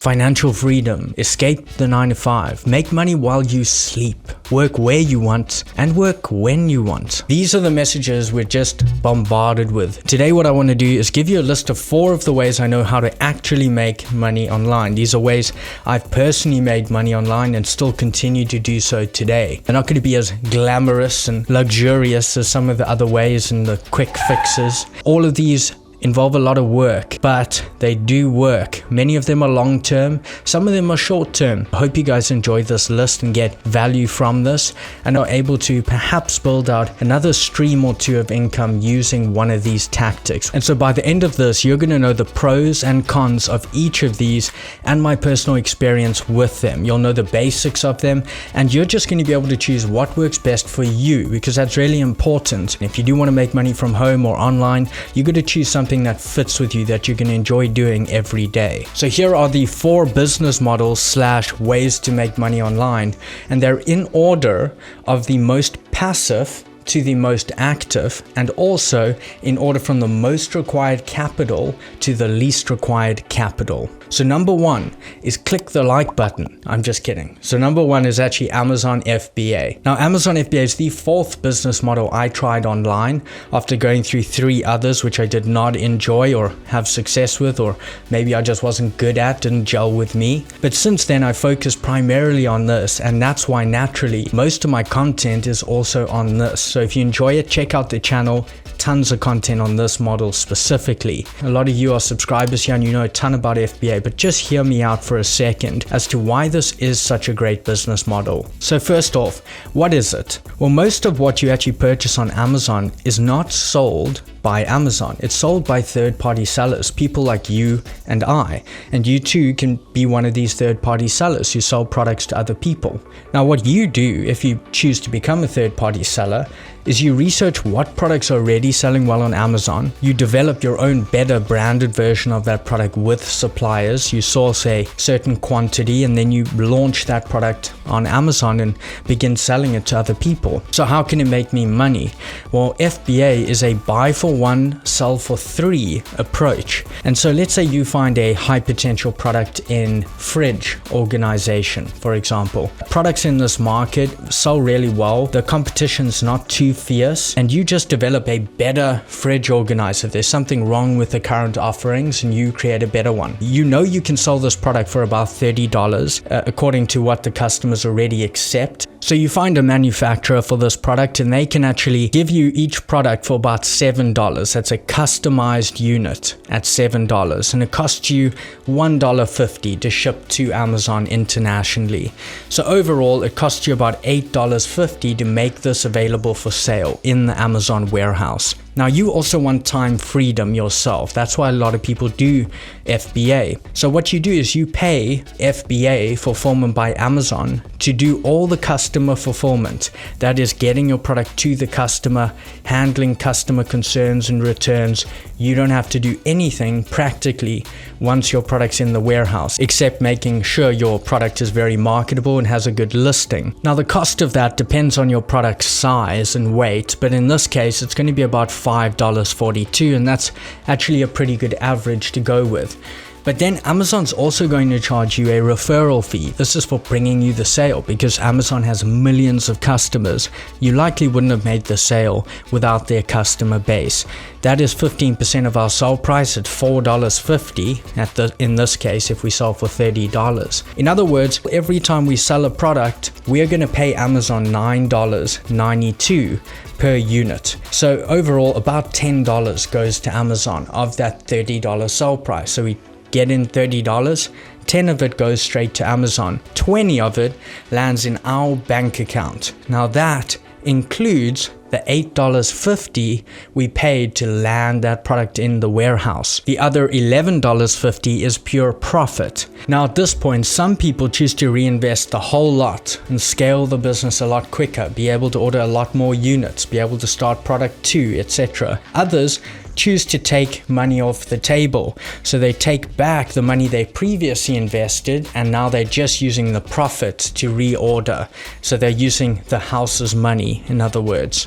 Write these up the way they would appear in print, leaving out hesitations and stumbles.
Financial freedom, escape the 9 to 5, make money while you sleep, work where you want, and work when you want. These are the messages we're just bombarded with. Today what I want to do is give you a list of 4 of the ways I know how to actually make money online. These are ways I've personally made money online and still continue to do so today. They're not going to be as glamorous and luxurious as some of the other ways and the quick fixes. All of these involve a lot of work, but they do work. Many of them are long-term, some of them are short-term. I hope you guys enjoy this list and get value from this and are able to perhaps build out another stream or 2 of income using one of these tactics. And so by the end of this, you're going to know the pros and cons of each of these and my personal experience with them. You'll know the basics of them, and you're just going to be able to choose what works best for you, because that's really important. And if you do want to make money from home or online, you're going to choose something that fits with you, that you can enjoy doing every day. So here are the 4 business models / ways to make money online, and they're in order of the most passive to the most active, and also in order from the most required capital to the least required capital. So number 1 is click the like button. I'm just kidding. So number 1 is actually Amazon FBA. Now Amazon FBA is the 4th business model I tried online after going through 3 others which I did not enjoy or have success with, or maybe I just wasn't good at, didn't gel with me. But since then I focused primarily on this, and that's why naturally most of my content is also on this. So if you enjoy it, check out the channel. Tons of content on this model specifically. A lot of you are subscribers here and you know a ton about FBA, but just hear me out for a second as to why this is such a great business model. So first off, what is it? Well, most of what you actually purchase on Amazon is not sold by Amazon. It's sold by third-party sellers, people like you and I. And you too can be one of these third-party sellers who sell products to other people. Now, what you do if you choose to become a third-party seller is you research what products are already selling well on Amazon. You develop your own better branded version of that product with suppliers. You source a certain quantity and then you launch that product on Amazon and begin selling it to other people. So how can it make me money? Well, FBA is a buy for 1, sell for 3 approach. And so let's say you find a high potential product in fridge organization, for example. Products in this market sell really well. The competition's not too fierce, and you just develop a better fridge organizer. There's something wrong with the current offerings and you create a better one. You know you can sell this product for about $30 according to what the customers already accept. So you find a manufacturer for this product and they can actually give you each product for about $7. That's a customized unit at $7, and it costs you $1.50 to ship to Amazon internationally. So overall it costs you about $8.50 to make this available for sale in the Amazon warehouse. Now you also want time freedom yourself. That's why a lot of people do FBA. So what you do is you pay FBA, Fulfillment by Amazon, to do all the customer fulfillment. That is getting your product to the customer, handling customer concerns and returns. You don't have to do anything practically once your product's in the warehouse, except making sure your product is very marketable and has a good listing. Now the cost of that depends on your product size and weight, but in this case it's going to be about $5.42, and that's actually a pretty good average to go with. But then Amazon's also going to charge you a referral fee. This is for bringing you the sale, because Amazon has millions of customers. You likely wouldn't have made the sale without their customer base. That is 15% of our sale price at $4.50 in this case if we sell for $30. In other words, every time we sell a product, we are going to pay Amazon $9.92 per unit. So overall about $10 goes to Amazon of that $30 sale price. So we get in $30, 10 of it goes straight to Amazon, 20 of it lands in our bank account. Now that includes the $8.50 we paid to land that product in the warehouse. The other $11.50 is pure profit. Now at this point, some people choose to reinvest the whole lot and scale the business a lot quicker, be able to order a lot more units, be able to start product 2, etc. Others choose to take money off the table. So they take back the money they previously invested and now they're just using the profit to reorder. So they're using the house's money, in other words.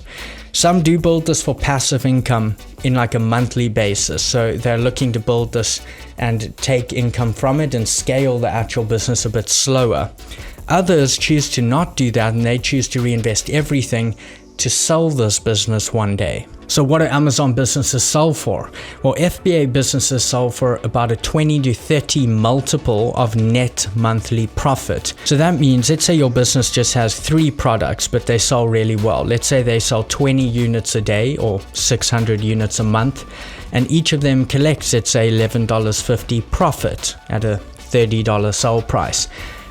Some do build this for passive income in like a monthly basis. So they're looking to build this and take income from it and scale the actual business a bit slower. Others choose to not do that, and they choose to reinvest everything to sell this business one day. So what do Amazon businesses sell for? Well, FBA businesses sell for about a 20 to 30 multiple of net monthly profit. So that means, let's say your business just has 3 products, but they sell really well. Let's say they sell 20 units a day or 600 units a month, and each of them collects, let's say, $11.50 profit at a $30 sell price.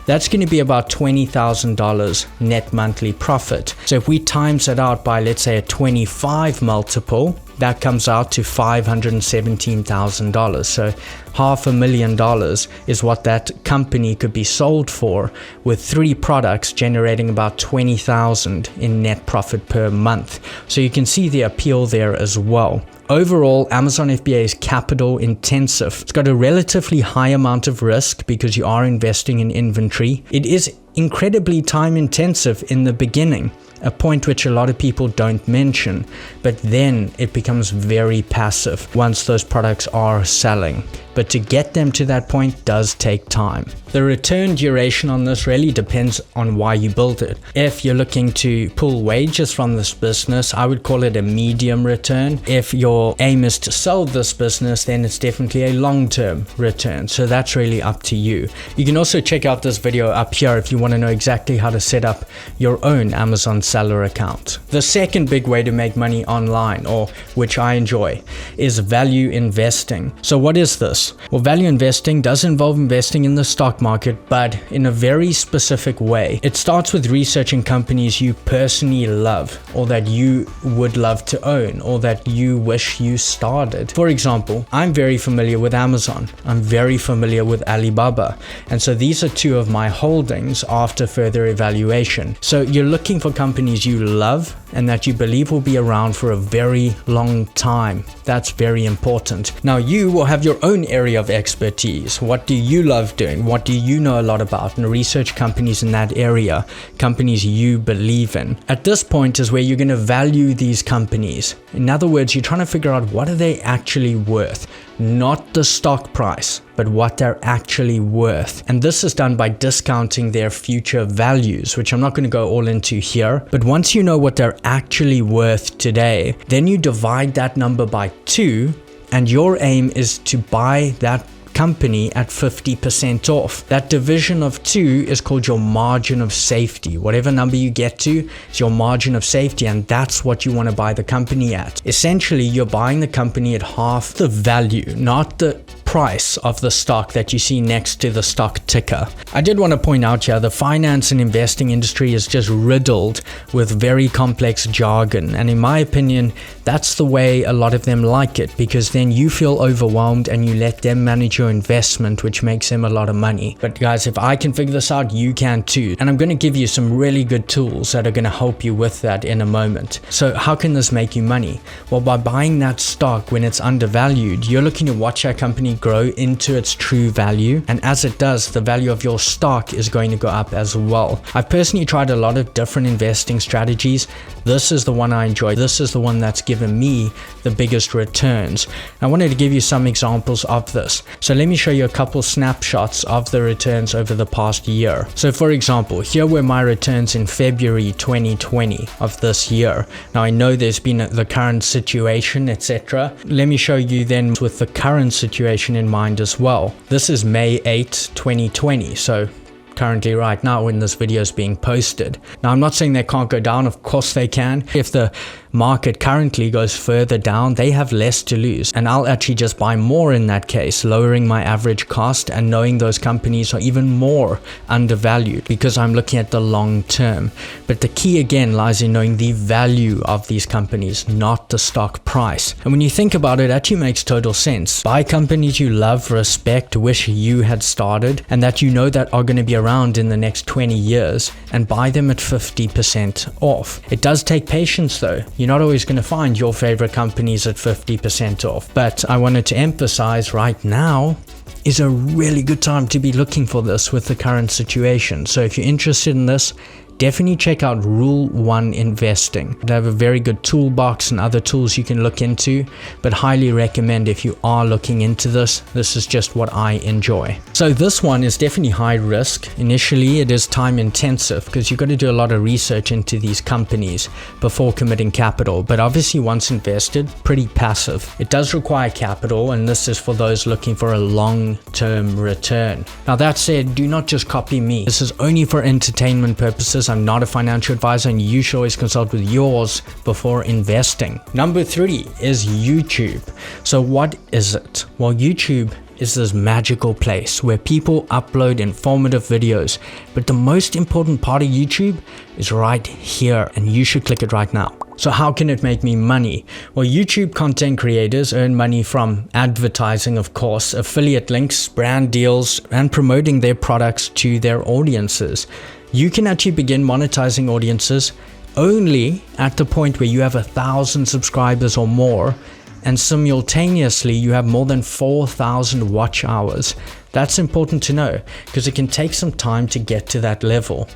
That's going to be about $20,000 net monthly profit. So if we times that out by, let's say, a 25 multiple, that comes out to $517,000. So $500,000 is what that company could be sold for, with 3 products generating about $20,000 in net profit per month. So you can see the appeal there as well. Overall, Amazon FBA is capital intensive. It's got a relatively high amount of risk because you are investing in inventory. It is incredibly time intensive in the beginning, a point which a lot of people don't mention, but then it becomes very passive once those products are selling. But to get them to that point does take time. The return duration on this really depends on why you build it. If you're looking to pull wages from this business, I would call it a medium return. If your aim is to sell this business, then it's definitely a long-term return. So that's really up to you. You can also check out this video up here if you want to know exactly how to set up your own Amazon seller account. The second big way to make money online, or which I enjoy, is value investing. So what is this? Well, value investing does involve investing in the stock market, but in a very specific way. It starts with researching companies you personally love, or that you would love to own, or that you wish you started. For example, I'm very familiar with Amazon. I'm very familiar with Alibaba. And so these are 2 of my holdings after further evaluation. So you're looking for companies you love and that you believe will be around for a very long time. That's very important. Now you will have your own area of expertise. What do you love doing? What do you know a lot about? And research companies in that area, companies you believe in. At this point is where you're going to value these companies. In other words, you're trying to figure out, what are they actually worth? Not the stock price, but what they're actually worth. And this is done by discounting their future values, which I'm not going to go all into here. But once you know what they're actually worth today, then you divide that number by 2, and your aim is to buy that company at 50% off. That division of 2 is called your margin of safety. Whatever number you get to is your margin of safety, and that's what you want to buy the company at. Essentially, you're buying the company at half the value, not the price of the stock that you see next to the stock ticker. I did want to point out here, the finance and investing industry is just riddled with very complex jargon, and in my opinion, that's the way a lot of them like it, because then you feel overwhelmed and you let them manage your investment, which makes them a lot of money. But guys, if I can figure this out, you can too. And I'm going to give you some really good tools that are going to help you with that in a moment. So how can this make you money? Well, by buying that stock when it's undervalued, you're looking to watch that company grow into its true value. And as it does, the value of your stock is going to go up as well. I've personally tried a lot of different investing strategies. This is the one I enjoy. This is the one that's given me the biggest returns. I wanted to give you some examples of this. So let me show you a couple snapshots of the returns over the past year. So for example, here were my returns in February 2020 of this year. Now I know there's been the current situation, etc. Let me show you then with the current situation in mind as well. This is May 8, 2020. So currently right now when this video is being posted. Now I'm not saying they can't go down, of course they can. If the market currently goes further down, they have less to lose, and I'll actually just buy more in that case, lowering my average cost and knowing those companies are even more undervalued because I'm looking at the long term. But the key again lies in knowing the value of these companies, not the stock price. And when you think about it, it actually makes total sense. Buy companies you love, respect, wish you had started, and that you know that are going to be around in the next 20 years, and buy them at 50% off. It does take patience though. You're not always going to find your favorite companies at 50% off. But I wanted to emphasize right now is a really good time to be looking for this with the current situation. So if you're interested in this, definitely check out Rule 1 Investing. They have a very good toolbox and other tools you can look into, but highly recommend if you are looking into this. This is just what I enjoy. So this one is definitely high risk. Initially, it is time intensive because you've got to do a lot of research into these companies before committing capital, but obviously once invested, pretty passive. It does require capital, and this is for those looking for a long-term return. Now that said, do not just copy me. This is only for entertainment purposes. I'm not a financial advisor, and you should always consult with yours before investing. Number 3 is YouTube. So what is it? Well, YouTube is this magical place where people upload informative videos, but the most important part of YouTube is right here, and you should click it right now. So how can it make me money? Well, YouTube content creators earn money from advertising, of course, affiliate links, brand deals, and promoting their products to their audiences. You can actually begin monetizing audiences only at the point where you have 1,000 subscribers or more, and simultaneously you have more than 4,000 watch hours. That's important to know because it can take some time to get to that level.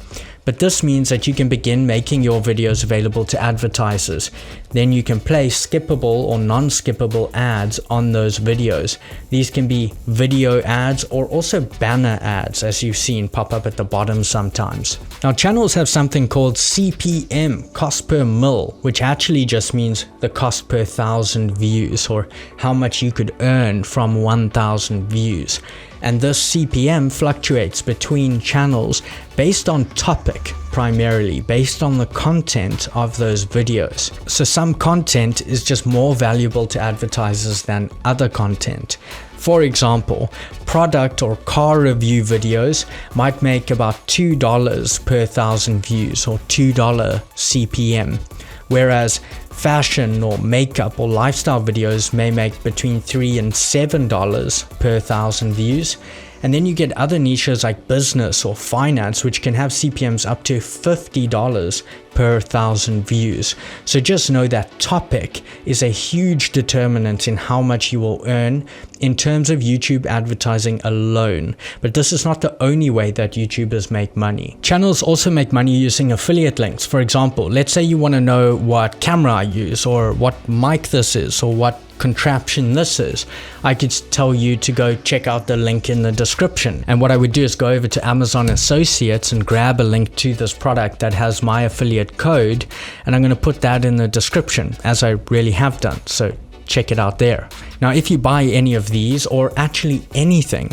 But this means that you can begin making your videos available to advertisers. Then you can place skippable or non-skippable ads on those videos. These can be video ads or also banner ads, as you've seen pop up at the bottom sometimes. Now, channels have something called CPM, cost per mil, which actually just means the cost per 1,000 views, or how much you could earn from 1,000 views. And this CPM fluctuates between channels based on topic, primarily based on the content of those videos. So some content is just more valuable to advertisers than other content. For example, product or car review videos might make about $2 per 1,000 views, or $2 CPM, whereas fashion or makeup or lifestyle videos may make between $3 and $7 per 1,000 views. And then you get other niches like business or finance, which can have CPMs up to $50 per 1,000 views. So just know that topic is a huge determinant in how much you will earn in terms of YouTube advertising alone. But this is not the only way that YouTubers make money. Channels also make money using affiliate links. For example, let's say you want to know what camera I use, or what mic this is, or what contraption this is. I could tell you to go check out the link in the description, and what I would do is go over to Amazon Associates and grab a link to this product that has my affiliate code, and I'm going to put that in the description, as I really have done, so check it out there. Now, if you buy any of these, or actually anything,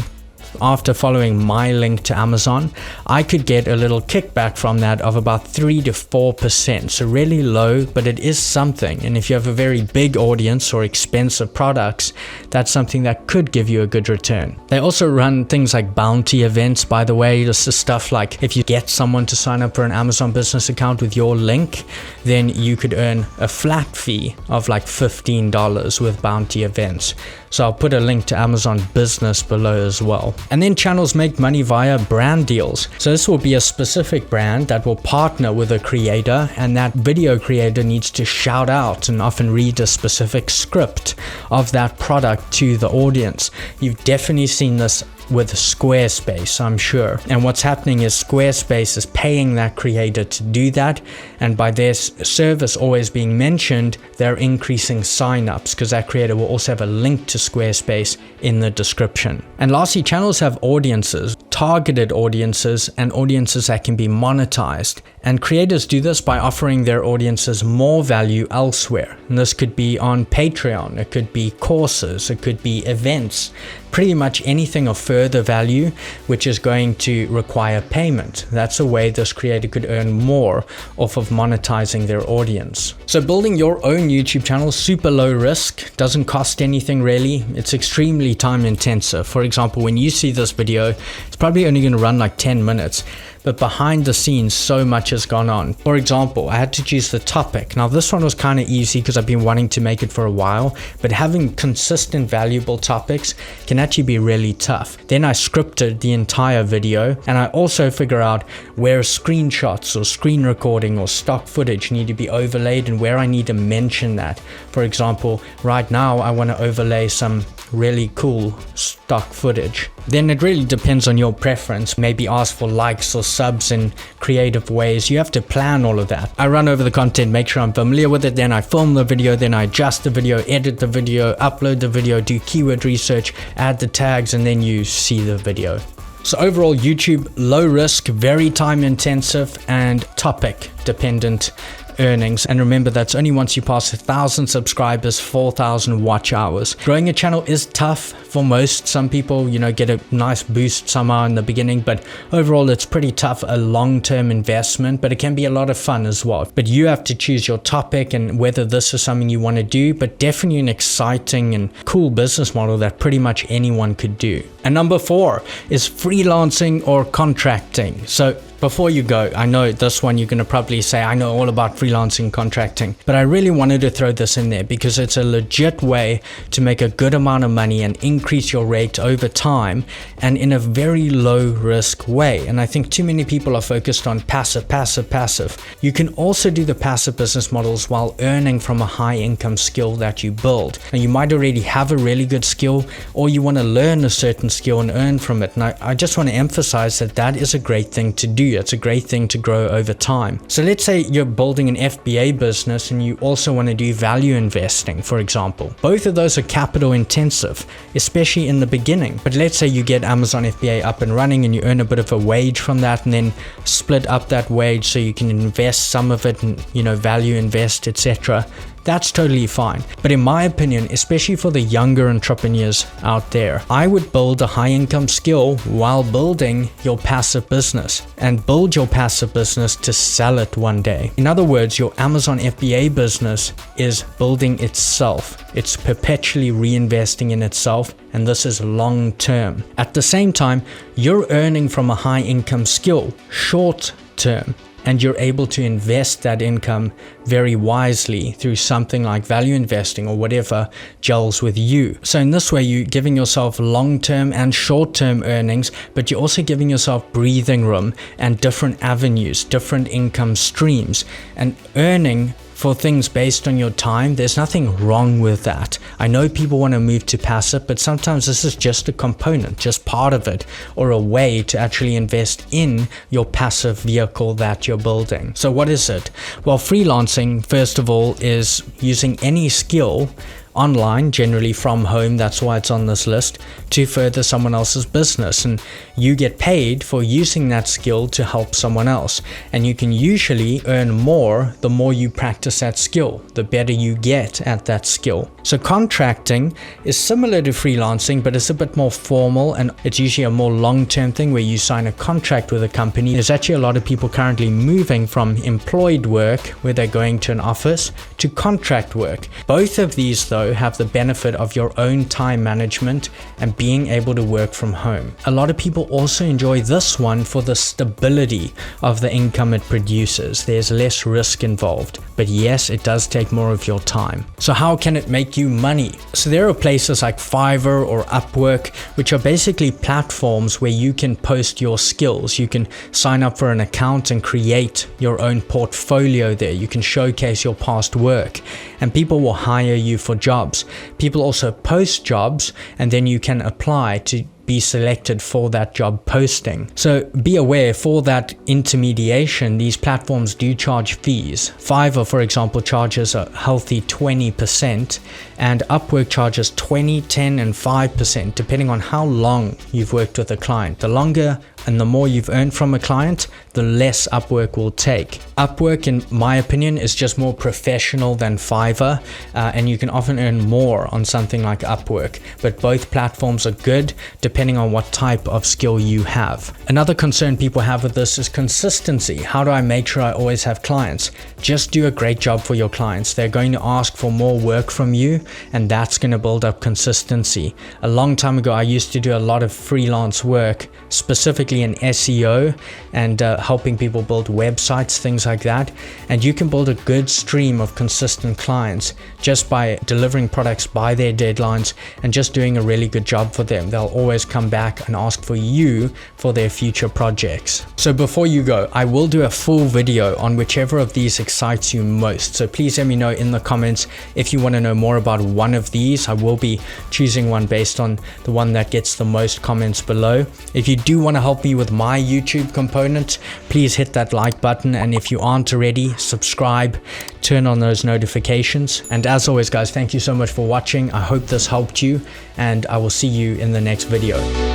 after following my link to Amazon, I could get a little kickback from that of about 3 to 4%. So really low, but it is something. And if you have a very big audience or expensive products, that's something that could give you a good return. They also run things like bounty events, by the way. This is stuff like if you get someone to sign up for an Amazon business account with your link, then you could earn a flat fee of like $15 with bounty events. So I'll put a link to Amazon Business below as well. And then channels make money via brand deals. So this will be a specific brand that will partner with a creator, and that video creator needs to shout out and often read a specific script of that product to the audience. You've definitely seen this with Squarespace, I'm sure. And what's happening is Squarespace is paying that creator to do that, and by their service always being mentioned, they're increasing signups because that creator will also have a link to Squarespace in the description. And lastly, channels have audiences, targeted audiences, and audiences that can be monetized. And creators do this by offering their audiences more value elsewhere. And this could be on Patreon, it could be courses, it could be events, pretty much anything of further value which is going to require payment. That's a way this creator could earn more off of monetizing their audience. So building your own YouTube channel is super low risk, doesn't cost anything really. It's extremely time intensive. For example, when you see this video, it's probably only going to run like 10 minutes. But behind the scenes, so much has gone on. For example, I had to choose the topic. Now this one was kind of easy because I've been wanting to make it for a while, but having consistent, valuable topics can actually be really tough. Then I scripted the entire video, and I also figure out where screenshots or screen recording or stock footage need to be overlaid and where I need to mention that. For example, right now I want to overlay some really cool stock footage. Then it really depends on your preference. Maybe ask for likes or subs in creative ways. You have to plan all of that. I run over the content, make sure I'm familiar with it, then I film the video, then I adjust the video, edit the video, upload the video, do keyword research, add the tags, and then you see the video. So overall, YouTube, low risk, very time intensive, and topic dependent earnings. And remember, that's only once you pass 1,000 subscribers, 4,000 watch hours. Growing a channel is tough for most. Some people, get a nice boost somehow in the beginning, but overall it's pretty tough, a long-term investment, but it can be a lot of fun as well. But you have to choose your topic and whether this is something you want to do, but definitely an exciting and cool business model that pretty much anyone could do. And number 4 is freelancing or contracting. So before you go, I know this one you're going to probably say, I know all about freelancing, contracting, but I really wanted to throw this in there because it's a legit way to make a good amount of money and increase your rate over time and in a very low risk way. And I think too many people are focused on passive. You can also do the passive business models while earning from a high income skill that you build. Now you might already have a really good skill, or you want to learn a certain skill and earn from it. And I just want to emphasize that is a great thing to do. It's a great thing to grow over time. So let's say you're building an FBA business and you also want to do value investing, for example. Both of those are capital intensive, especially in the beginning. But let's say you get Amazon FBA up and running and you earn a bit of a wage from that and then split up that wage so you can invest some of it and, value invest, etc. That's totally fine. But in my opinion, especially for the younger entrepreneurs out there, I would build a high income skill while building your passive business, and build your passive business to sell it one day. In other words, your Amazon FBA business is building itself. It's perpetually reinvesting in itself, and this is long term. At the same time, you're earning from a high income skill, short term. And you're able to invest that income very wisely through something like value investing or whatever gels with you. So in this way, you're giving yourself long-term and short-term earnings, but you're also giving yourself breathing room and different avenues, different income streams, and earning for things based on your time. There's nothing wrong with that. I know people want to move to passive, but sometimes this is just a component, just part of it, or a way to actually invest in your passive vehicle that you're building. So what is it? Well, freelancing, first of all, is using any skill online, generally from home, that's why it's on this list, to further someone else's business, and you get paid for using that skill to help someone else. And you can usually earn more the more you practice that skill, the better you get at that skill. So contracting is similar to freelancing, but it's a bit more formal, and it's usually a more long-term thing where you sign a contract with a company. There's actually a lot of people currently moving from employed work, where they're going to an office, to contract work. Both of these though have the benefit of your own time management and being able to work from home. A lot of people also enjoy this one for the stability of the income it produces. There's less risk involved, but yes, it does take more of your time. So how can it make you money? So there are places like Fiverr or Upwork, which are basically platforms where you can post your skills. You can sign up for an account and create your own portfolio there. You can showcase your past work, and people will hire you for jobs. People also post jobs, and then you can apply to be selected for that job posting. So be aware, for that intermediation, these platforms do charge fees. Fiverr, for example, charges a healthy 20%, and Upwork charges 20, 10, and 5%, depending on how long you've worked with a client. The longer and the more you've earned from a client, the less Upwork will take. Upwork, in my opinion, is just more professional than Fiverr, and you can often earn more on something like Upwork. But both platforms are good, depending on what type of skill you have. Another concern people have with this is consistency. How do I make sure I always have clients? Just do a great job for your clients. They're going to ask for more work from you, and that's going to build up consistency. A long time ago, I used to do a lot of freelance work, specifically in SEO and helping people build websites, things like that. And you can build a good stream of consistent clients just by delivering products by their deadlines and just doing a really good job for them. They'll always guys come back and ask for you for their future projects. So before you go, I will do a full video on whichever of these excites you most. So please let me know in the comments if you want to know more about one of these. I will be choosing one based on the one that gets the most comments below. If you do want to help me with my YouTube component, please hit that like button, and if you aren't already, subscribe, turn on those notifications. And as always guys, thank you so much for watching. I hope this helped you, and I will see you in the next video.